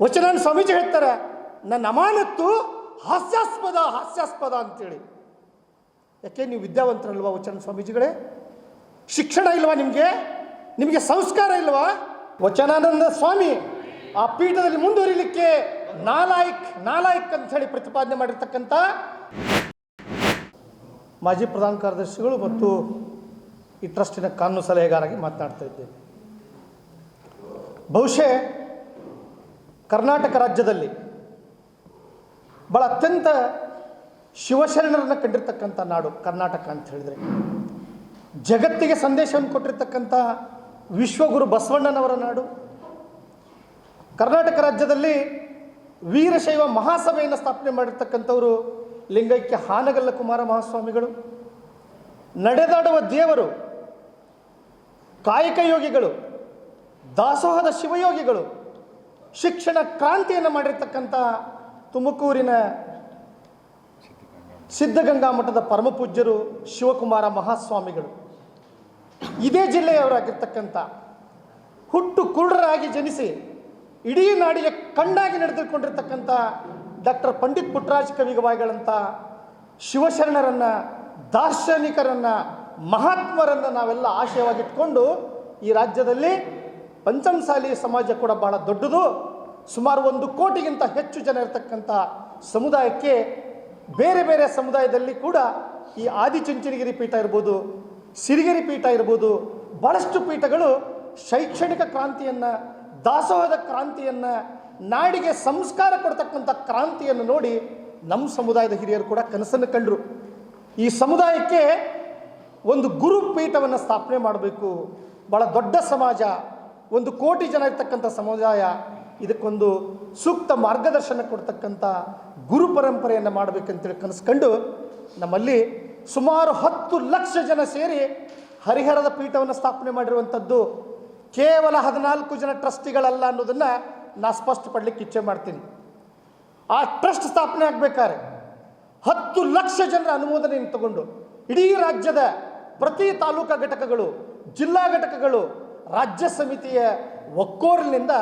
ವಚನಾನಂದ ಸ್ವಾಮೀಜಿ ಹೇಳ್ತಾರೆ, ನನ್ನ ಅಮಾನತ್ತು ಹಾಸ್ಯಾಸ್ಪದ ಅಂತೇಳಿ. ಯಾಕೆ ನೀವು ವಿದ್ಯಾವಂತರಲ್ವಾ ವಚನಾನಂದ ಸ್ವಾಮೀಜಿಗಳೇ? ಶಿಕ್ಷಣ ಇಲ್ವಾ ನಿಮಗೆ ಸಂಸ್ಕಾರ ಇಲ್ವಾ? ವಚನಾನಂದ ಸ್ವಾಮಿ ಆ ಪೀಠದಲ್ಲಿ ಮುಂದುವರಿಲಿಕ್ಕೆ ನಾಲಾಯಕ್ ಅಂತ ಹೇಳಿ ಪ್ರತಿಪಾದನೆ ಮಾಡಿರ್ತಕ್ಕಂಥ ಮಾಜಿ ಪ್ರಧಾನ ಕಾರ್ಯದರ್ಶಿಗಳು ಮತ್ತು ಈ ಟ್ರಸ್ಟಿನ ಕಾನೂನು ಸಲಹೆಗಾರಾಗಿ ಮಾತನಾಡ್ತಾ ಇದ್ದೇನೆ. ಬಹುಶಃ ಕರ್ನಾಟಕ ರಾಜ್ಯದಲ್ಲಿ ಭಾಳ ಅತ್ಯಂತ ಶಿವಶರಣರನ್ನು ಕಂಡಿರ್ತಕ್ಕಂಥ ನಾಡು ಕರ್ನಾಟಕ ಅಂತ ಹೇಳಿದರೆ, ಜಗತ್ತಿಗೆ ಸಂದೇಶವನ್ನು ಕೊಟ್ಟಿರ್ತಕ್ಕಂಥ ವಿಶ್ವಗುರು ಬಸವಣ್ಣನವರ ನಾಡು. ಕರ್ನಾಟಕ ರಾಜ್ಯದಲ್ಲಿ ವೀರಶೈವ ಮಹಾಸಭೆಯನ್ನು ಸ್ಥಾಪನೆ ಮಾಡಿರ್ತಕ್ಕಂಥವರು ಲಿಂಗೈಕ್ಯ ಹಾನಗಲ್ಲ ಕುಮಾರ ಮಹಾಸ್ವಾಮಿಗಳು. ನಡೆದಾಡುವ ದೇವರು, ಕಾಯಕ ಯೋಗಿಗಳು, ದಾಸೋಹದ ಶಿವಯೋಗಿಗಳು, ಶಿಕ್ಷಣ ಕ್ರಾಂತಿಯನ್ನು ಮಾಡಿರ್ತಕ್ಕಂಥ ತುಮಕೂರಿನ ಸಿದ್ಧಗಂಗಾ ಮಠದ ಪರಮಪೂಜ್ಯರು ಶಿವಕುಮಾರ ಮಹಾಸ್ವಾಮಿಗಳು. ಇದೇ ಜಿಲ್ಲೆಯವರಾಗಿರ್ತಕ್ಕಂಥ ಹುಟ್ಟು ಕುರುಡರಾಗಿ ಜನಿಸಿ ಇಡೀ ನಾಡಿಗೆ ಕಣ್ಣಾಗಿ ನಡೆದುಕೊಂಡಿರ್ತಕ್ಕಂಥ ಡಾಕ್ಟರ್ ಪಂಡಿತ್ ಪುಟ್ಟರಾಜ ಕವಿಗವಾಯಿಗಳಂಥ ಶಿವಶರಣರನ್ನು, ದಾರ್ಶನಿಕರನ್ನು, ಮಹಾತ್ಮರನ್ನು ನಾವೆಲ್ಲ ಆಶಯವಾಗಿಟ್ಕೊಂಡು ಈ ರಾಜ್ಯದಲ್ಲಿ ಪಂಚಮಸಾಲಿ ಸಮಾಜ ಕೂಡ ಬಹಳ ದೊಡ್ಡದು. ಸುಮಾರು 1 ಕೋಟಿಗಿಂತ ಹೆಚ್ಚು ಜನ ಇರತಕ್ಕಂಥ ಸಮುದಾಯಕ್ಕೆ ಬೇರೆ ಬೇರೆ ಸಮುದಾಯದಲ್ಲಿ ಕೂಡ ಈ ಆದಿಚುಂಚನಗಿರಿ ಪೀಠ ಇರ್ಬೋದು, ಸಿರಿಗೆರೆ ಪೀಠ ಇರ್ಬೋದು, ಭಾಳಷ್ಟು ಪೀಠಗಳು ಶೈಕ್ಷಣಿಕ ಕ್ರಾಂತಿಯನ್ನು, ದಾಸೋಹದ ಕ್ರಾಂತಿಯನ್ನು, ನಾಡಿಗೆ ಸಂಸ್ಕಾರ ಕೊಡ್ತಕ್ಕಂಥ ಕ್ರಾಂತಿಯನ್ನು ನೋಡಿ ನಮ್ಮ ಸಮುದಾಯದ ಹಿರಿಯರು ಕೂಡ ಕನಸನ್ನು ಕಂಡರು. ಈ ಸಮುದಾಯಕ್ಕೆ ಒಂದು ಗುರು ಪೀಠವನ್ನು ಸ್ಥಾಪನೆ ಮಾಡಬೇಕು. ಭಾಳ ದೊಡ್ಡ ಸಮಾಜ, 1 ಕೋಟಿ ಜನ ಇರ್ತಕ್ಕಂಥ ಸಮುದಾಯ, ಇದಕ್ಕೊಂದು ಸೂಕ್ತ ಮಾರ್ಗದರ್ಶನ ಕೊಡ್ತಕ್ಕಂಥ ಗುರು ಪರಂಪರೆಯನ್ನು ಮಾಡಬೇಕಂತೇಳಿ ಕನಸ್ಕೊಂಡು ನಮ್ಮಲ್ಲಿ ಸುಮಾರು 10 ಲಕ್ಷ ಜನ ಸೇರಿ ಹರಿಹರದ ಪೀಠವನ್ನು ಸ್ಥಾಪನೆ ಮಾಡಿರುವಂಥದ್ದು. ಕೇವಲ 14 ಜನ ಟ್ರಸ್ಟಿಗಳಲ್ಲ ಅನ್ನೋದನ್ನು ನಾ ಸ್ಪಷ್ಟಪಡಲಿಕ್ಕೆ ಇಚ್ಛೆ ಮಾಡ್ತೀನಿ. ಆ ಟ್ರಸ್ಟ್ ಸ್ಥಾಪನೆ ಆಗಬೇಕಾದ್ರೆ 10 ಲಕ್ಷ ಜನರ ಅನುಮೋದನೆಯನ್ನು ತಗೊಂಡು ಇಡೀ ರಾಜ್ಯದ ಪ್ರತಿ ತಾಲೂಕಾ ಘಟಕಗಳು, ಜಿಲ್ಲಾ ಘಟಕಗಳು, ರಾಜ್ಯ ಸಮಿತಿಯ ಒಕ್ಕೋರಿನಿಂದ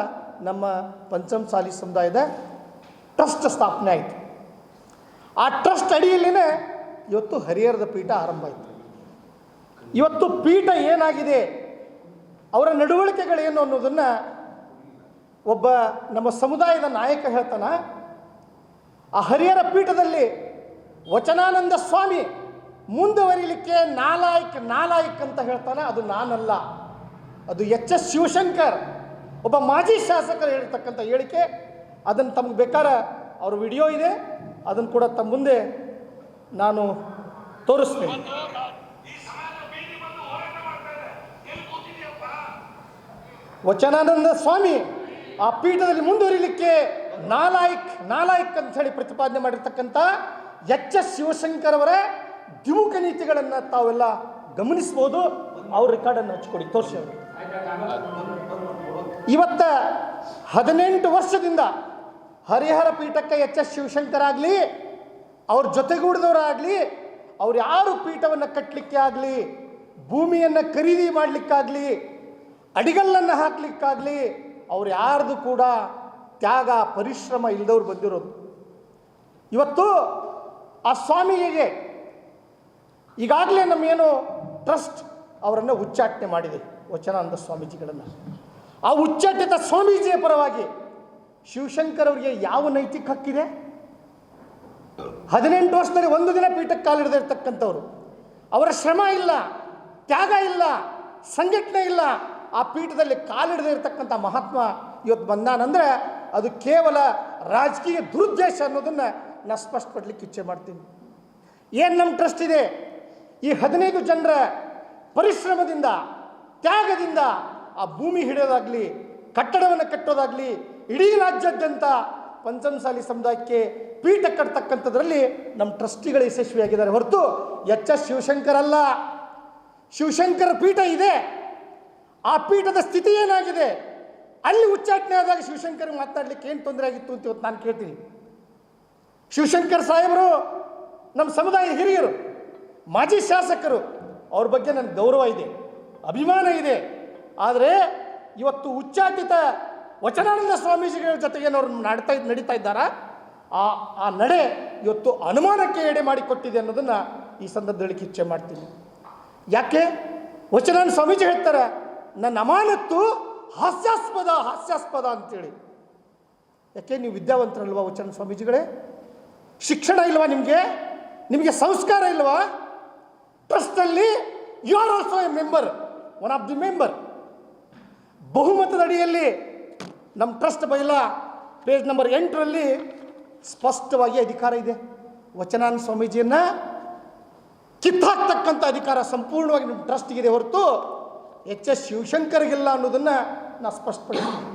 ನಮ್ಮ ಪಂಚಮಸಾಲಿ ಸಮುದಾಯದ ಟ್ರಸ್ಟ್ ಸ್ಥಾಪನೆ ಆಯಿತು. ಆ ಟ್ರಸ್ಟ್ ಅಡಿಯಲ್ಲಿನೇ ಇವತ್ತು ಹರಿಹರದ ಪೀಠ ಆರಂಭ ಆಯಿತು. ಇವತ್ತು ಪೀಠ ಏನಾಗಿದೆ, ಅವರ ನಡವಳಿಕೆಗಳೇನು ಅನ್ನೋದನ್ನು ಒಬ್ಬ ನಮ್ಮ ಸಮುದಾಯದ ನಾಯಕ ಹೇಳ್ತಾನೆ. ಆ ಹರಿಹರ ಪೀಠದಲ್ಲಿ ವಚನಾನಂದ ಸ್ವಾಮಿ ಮುಂದುವರಿಲಿಕ್ಕೆ ನಾಲಾಯಕ್ ಅಂತ ಹೇಳ್ತಾನೆ. ಅದು ನಾನಲ್ಲ, ಅದು ಎಚ್.ಎಸ್. ಶಿವಶಂಕರ್, ಒಬ್ಬ ಮಾಜಿ ಶಾಸಕರು ಹೇಳಿರ್ತಕ್ಕಂಥ ಹೇಳಿಕೆ. ಅದನ್ನು ತಮಗೆ ಬೇಕಾದ್ರೆ ಅವ್ರ ವಿಡಿಯೋ ಇದೆ, ಅದನ್ನು ಕೂಡ ತಮ್ಮ ಮುಂದೆ ನಾನು ತೋರಿಸ್ತೇನೆ. ವಚನಾನಂದ ಸ್ವಾಮಿ ಆ ಪೀಠದಲ್ಲಿ ಮುಂದುವರಿಲಿಕ್ಕೆ ನಾಲಾಯಕ್ ಅಂತ ಹೇಳಿ ಪ್ರತಿಪಾದನೆ ಮಾಡಿರ್ತಕ್ಕಂಥ ಎಚ್.ಎಸ್. ಶಿವಶಂಕರ್ ಅವರ ದ್ವಿಮುಖ ನೀತಿಗಳನ್ನು ತಾವೆಲ್ಲ ಗಮನಿಸ್ಬೋದು. ಅವ್ರ ರೆಕಾರ್ಡನ್ನು ಹಚ್ಕೊಡಿ, ತೋರಿಸಿ. ಅವರು ಇವತ್ತ 18 ವರ್ಷದಿಂದ ಹರಿಹರ ಪೀಠಕ್ಕೆ ಎಚ್.ಎಸ್. ಶಿವಶಂಕರ್ ಆಗಲಿ, ಅವ್ರ ಜೊತೆಗೂಡಿದವರಾಗಲಿ, ಅವ್ರು ಯಾರು ಪೀಠವನ್ನು ಕಟ್ಟಲಿಕ್ಕೆ ಆಗಲಿ, ಭೂಮಿಯನ್ನು ಖರೀದಿ ಮಾಡಲಿಕ್ಕಾಗಲಿ, ಅಡಿಗಲ್ಲನ್ನು ಹಾಕಲಿಕ್ಕಾಗಲಿ, ಅವ್ರು ಯಾರ್ದು ಕೂಡ ತ್ಯಾಗ ಪರಿಶ್ರಮ ಇಲ್ಲದವ್ರು ಬಂದಿರೋದು. ಇವತ್ತು ಆ ಸ್ವಾಮಿಗೆ ಈಗಾಗಲೇ ನಮ್ಮೇನು ಟ್ರಸ್ಟ್ ಅವರನ್ನು ಉಚ್ಚಾಟನೆ ಮಾಡಿದೆ, ವಚನಾನಂದ ಸ್ವಾಮೀಜಿಗಳನ್ನು. ಆ ಉಚ್ಚಾಟಿತ ಸ್ವಾಮೀಜಿಯ ಪರವಾಗಿ ಶಿವಶಂಕರ್ ಅವರಿಗೆ ಯಾವ ನೈತಿಕ ಹಕ್ಕಿದೆ? 18 ವರ್ಷದಲ್ಲಿ 1 ದಿನ ಪೀಠಕ್ಕೆ ಕಾಲಿಡದಿರ್ತಕ್ಕಂಥವ್ರು, ಅವರ ಶ್ರಮ ಇಲ್ಲ, ತ್ಯಾಗ ಇಲ್ಲ, ಸಂಘಟನೆ ಇಲ್ಲ, ಆ ಪೀಠದಲ್ಲಿ ಕಾಲಿಡದೇ ಇರತಕ್ಕಂಥ ಮಹಾತ್ಮ ಇವತ್ತು ಬಂದಾನಂದರೆ ಅದು ಕೇವಲ ರಾಜಕೀಯ ದುರುದ್ದೇಶ ಅನ್ನೋದನ್ನು ನಾನು ಸ್ಪಷ್ಟಪಡಲಿಕ್ಕೆ ಇಚ್ಛೆ ಮಾಡ್ತೀನಿ. ಏನು ನಮ್ಮ ಟ್ರಸ್ಟ್ ಇದೆ, ಈ 15 ಜನರ ಪರಿಶ್ರಮದಿಂದ, ತ್ಯಾಗದಿಂದ ಆ ಭೂಮಿ ಹಿಡಿಯೋದಾಗಲಿ, ಕಟ್ಟಡವನ್ನು ಕಟ್ಟೋದಾಗಲಿ, ಇಡೀ ರಾಜ್ಯಾದ್ಯಂತ ಪಂಚಮಸಾಲಿ ಸಮುದಾಯಕ್ಕೆ ಪೀಠ ಕಟ್ತಕ್ಕಂಥದ್ರಲ್ಲಿ ನಮ್ಮ ಟ್ರಸ್ಟಿಗಳು ಯಶಸ್ವಿಯಾಗಿದ್ದಾರೆ ಹೊರತು ಎಚ್.ಎಸ್. ಶಿವಶಂಕರ್ ಅಲ್ಲ. ಶಿವಶಂಕರ ಪೀಠ ಇದೆ, ಆ ಪೀಠದ ಸ್ಥಿತಿ ಏನಾಗಿದೆ, ಅಲ್ಲಿ ಉಚ್ಚಾಟನೆ ಆದಾಗ ಶಿವಶಂಕರ್ ಮಾತನಾಡಲಿಕ್ಕೆ ಏನು ತೊಂದರೆ ಆಗಿತ್ತು ಅಂತ ಇವತ್ತು ನಾನು ಕೇಳ್ತೀನಿ. ಶಿವಶಂಕರ್ ಸಾಹೇಬರು ನಮ್ಮ ಸಮುದಾಯದ ಹಿರಿಯರು, ಮಾಜಿ ಶಾಸಕರು, ಅವ್ರ ಬಗ್ಗೆ ನನಗೆ ಗೌರವ ಇದೆ, ಅಭಿಮಾನ ಇದೆ. ಆದರೆ ಇವತ್ತು ಉಚ್ಚಾಟಿತ ವಚನಾನಂದ ಸ್ವಾಮೀಜಿಗಳ ಜೊತೆಗೆ ಏನವರು ನಡೀತಾ ಇದ್ದಾರಾ ಆ ನಡೆ ಇವತ್ತು ಅನುಮಾನಕ್ಕೆ ಎಡೆ ಮಾಡಿಕೊಟ್ಟಿದೆ ಅನ್ನೋದನ್ನು ಈ ಸಂದರ್ಭದಲ್ಲಿ ಇಚ್ಛೆ ಮಾಡ್ತೀನಿ. ಯಾಕೆ ವಚನಾನಂದ ಸ್ವಾಮೀಜಿ ಹೇಳ್ತಾರೆ, ನನ್ನ ಅಮಾನತ್ತು ಹಾಸ್ಯಾಸ್ಪದ ಅಂತೇಳಿ. ಯಾಕೆ ನೀವು ವಿದ್ಯಾವಂತರಲ್ವಾ ವಚನಾನಂದ ಸ್ವಾಮೀಜಿಗಳೇ? ಶಿಕ್ಷಣ ಇಲ್ವಾ ನಿಮಗೆ ಸಂಸ್ಕಾರ ಇಲ್ವಾ? ಟ್ರಸ್ಟಲ್ಲಿ you are also a member, one of the member. ಬಹುಮತದ ಅಡಿಯಲ್ಲಿ ನಮ್ಮ ಟ್ರಸ್ಟ್ ಬೈಲ ಪೇಜ್ ನಂಬರ್ 8ರಲ್ಲಿ ಸ್ಪಷ್ಟವಾಗಿ ಅಧಿಕಾರ ಇದೆ. ವಚನಾನಂದ ಸ್ವಾಮೀಜಿಯನ್ನು ಕಿತ್ತಾಕ್ತಕ್ಕಂಥ ಅಧಿಕಾರ ಸಂಪೂರ್ಣವಾಗಿ ನಿಮ್ಮ ಟ್ರಸ್ಟ್ಗಿದೆ ಹೊರತು ಎಚ್ ಎಸ್ ಶಿವಶಂಕರ್ಗಿಲ್ಲ ಅನ್ನೋದನ್ನು ನಾನು ಸ್ಪಷ್ಟಪಡಿಸ್ತೀನಿ.